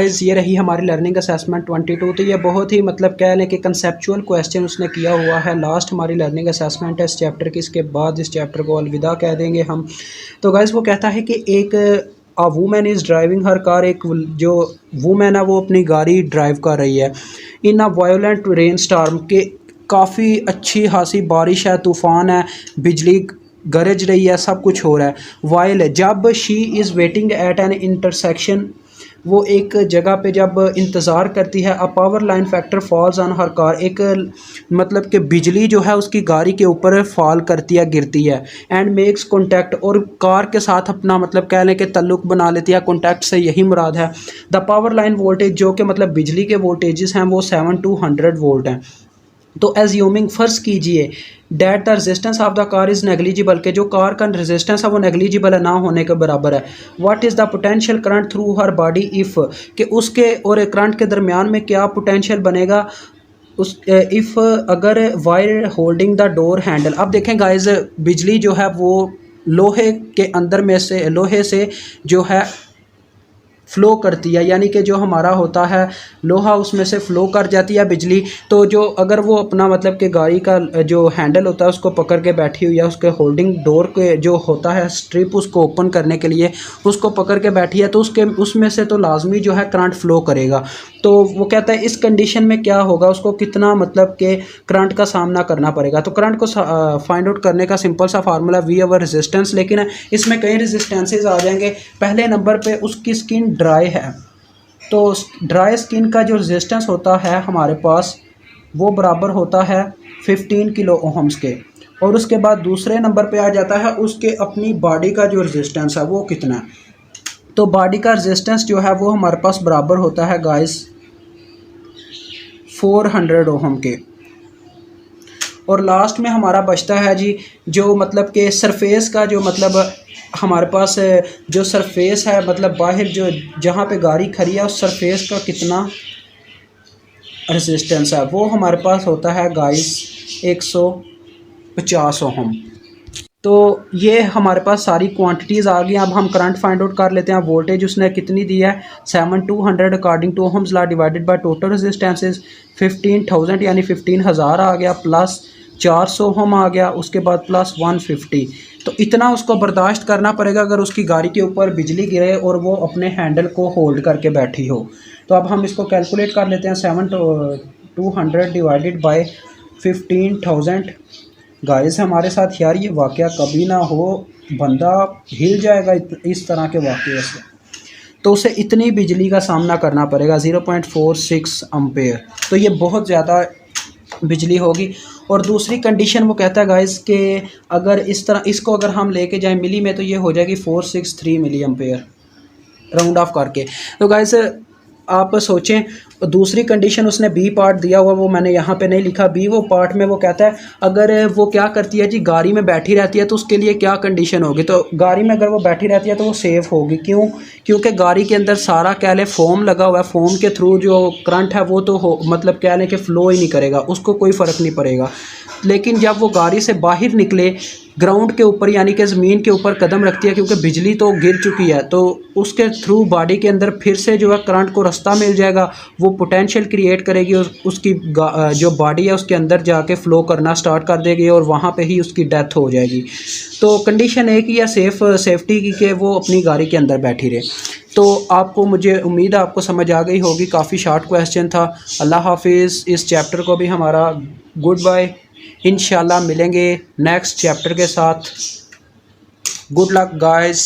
Guys ये रही हमारी लर्निंग असेसमेंट 22। तो ये बहुत ही मतलब कह लें कि कंसेप्चुअल क्वेश्चन उसने किया हुआ है। लास्ट हमारी लर्निंग असेसमेंट है इस चैप्टर की। इसके बाद इस चैप्टर को अलविदा कह देंगे हम। तो गाइस वो कहता है कि एक women is driving her car. एक जो वूमेन है वो अपनी गाड़ी ड्राइव कर रही है इन अ वायोलेंट रेन स्टार्म, के काफ़ी अच्छी खासी बारिश है, तूफ़ान है, बिजली गरज रही है, सब कुछ हो रहा है। वाइल जब she is waiting eight N intersection, वो एक जगह पे जब इंतज़ार करती है, a power line factor falls on her car, एक मतलब कि बिजली जो है उसकी गाड़ी के ऊपर फॉल करती है, गिरती है। एंड मेक्स कॉन्टैक्ट, और कार के साथ अपना मतलब कह लें कि ताल्लुक़ बना लेती है। कॉन्टैक्ट से यही मुराद है। द पावर लाइन वोल्टेज, जो कि मतलब बिजली के वोल्टेजेस हैं वो 7 to 100 वोल्ट हैं। तो एज्यूमिंग फ़र्ज़ कीजिए that the resistance of the car is negligible, के जो कार का रजिस्टेंस है वो नेगलिजिबल है, ना होने के बराबर है। What is the potential current through her body if, कि उसके और करंट के दरमियान में क्या पोटेंशियल बनेगा उस इफ़ अगर while holding the door handle. अब देखें गाइस, बिजली जो है वो लोहे के अंदर में से, लोहे से जो है फ़्लो करती है, यानी कि जो हमारा होता है लोहा उसमें से फ़्लो कर जाती है बिजली। तो जो अगर वो अपना मतलब कि गाड़ी का जो हैंडल होता है उसको पकड़ के बैठी हुई है, उसके होल्डिंग डोर के जो होता है स्ट्रिप उसको ओपन करने के लिए उसको पकड़ के बैठी है, तो उसके उसमें से तो लाजमी जो है करंट फ़्लो करेगा। तो वो कहता है इस कंडीशन में क्या होगा, उसको कितना मतलब कि करंट का सामना करना पड़ेगा। तो करंट को फाइंड आउट करने का सिंपल सा फार्मूला वी ओवर रेजिस्टेंस, लेकिन इसमें कई रेजिस्टेंसेज आ जाएंगे। पहले नंबर पे उसकी स्किन ड्राई है, तो ड्राई स्किन का जो रेजिस्टेंस होता है हमारे पास वो बराबर होता है 15 किलो ओहम्स के। और उसके बाद दूसरे नंबर पे आ जाता है उसके अपनी बॉडी का जो रेजिस्टेंस है वो कितना है। तो बॉडी का रेजिस्टेंस जो है वो हमारे पास बराबर होता है गाइस 400 ओहम के। और लास्ट में हमारा बचता है जी जो मतलब कि सरफेस का जो मतलब हमारे पास जो सरफेस है, मतलब बाहर जो जहाँ पे गाड़ी खड़ी है उस सरफेस का कितना रेजिस्टेंस है, वो हमारे पास होता है गाइस 150 ओहम। तो ये हमारे पास सारी क्वांटिटीज़ आ गई। अब हम करंट फाइंड आउट कर लेते हैं। वोल्टेज उसने कितनी दी है 7 to 100 according to Ohm's law divided by total resistances 15,000 यानी 15,000 आ गया, प्लस 400 ओहम आ गया, उसके बाद प्लस 150। तो इतना उसको बर्दाश्त करना पड़ेगा अगर उसकी गाड़ी के ऊपर बिजली गिरे और वो अपने हैंडल को होल्ड करके बैठी हो। तो अब हम इसको कैलकुलेट कर लेते हैं। 7 to 100 डिवाइडेड बाई 15,000। गाइस हमारे साथ यार ये वाक़या कभी ना हो, बंदा हिल जाएगा इस तरह के वाक़े से। तो उसे इतनी बिजली का सामना करना पड़ेगा 0.46 एम्पेयर। तो ये बहुत ज़्यादा बिजली होगी। और दूसरी कंडीशन वो कहता है गाइस कि अगर इस तरह इसको अगर हम लेके जाएं मिली में, तो ये हो जाएगी 463 मिली एम्पेयर राउंड ऑफ करके। तो गाइस आप सोचें, दूसरी कंडीशन उसने बी पार्ट दिया हुआ, वो मैंने यहाँ पे नहीं लिखा। बी वो पार्ट में वो कहता है अगर वो क्या करती है जी, गाड़ी में बैठी रहती है तो उसके लिए क्या कंडीशन होगी। तो गाड़ी में अगर वो बैठी रहती है तो वो सेफ़ होगी। क्यों? क्योंकि गाड़ी के अंदर सारा कह लें फोम लगा हुआ है। फोम के थ्रू जो करंट है वो तो मतलब कह लें कि फ़्लो ही नहीं करेगा, उसको कोई फ़र्क नहीं पड़ेगा। लेकिन जब वो गाड़ी से बाहर निकले ग्राउंड के ऊपर यानी कि ज़मीन के ऊपर कदम रखती है, क्योंकि बिजली तो गिर चुकी है, तो उसके थ्रू बॉडी के अंदर फिर से जो है करंट को रास्ता मिल जाएगा, वो पोटेंशियल क्रिएट करेगी और उसकी जो बॉडी है उसके अंदर जाके फ़्लो करना स्टार्ट कर देगी और वहाँ पे ही उसकी डेथ हो जाएगी। तो कंडीशन एक ही है सेफ्टी की कि वो अपनी गाड़ी के अंदर बैठी रहे। तो आपको, मुझे उम्मीद है आपको समझ आ गई होगी। काफ़ी शॉर्ट क्वेश्चन था। अल्लाह हाफिज़। इस चैप्टर को भी हमारा गुड बाय। इंशाल्लाह मिलेंगे नेक्स्ट चैप्टर के साथ। Good luck guys.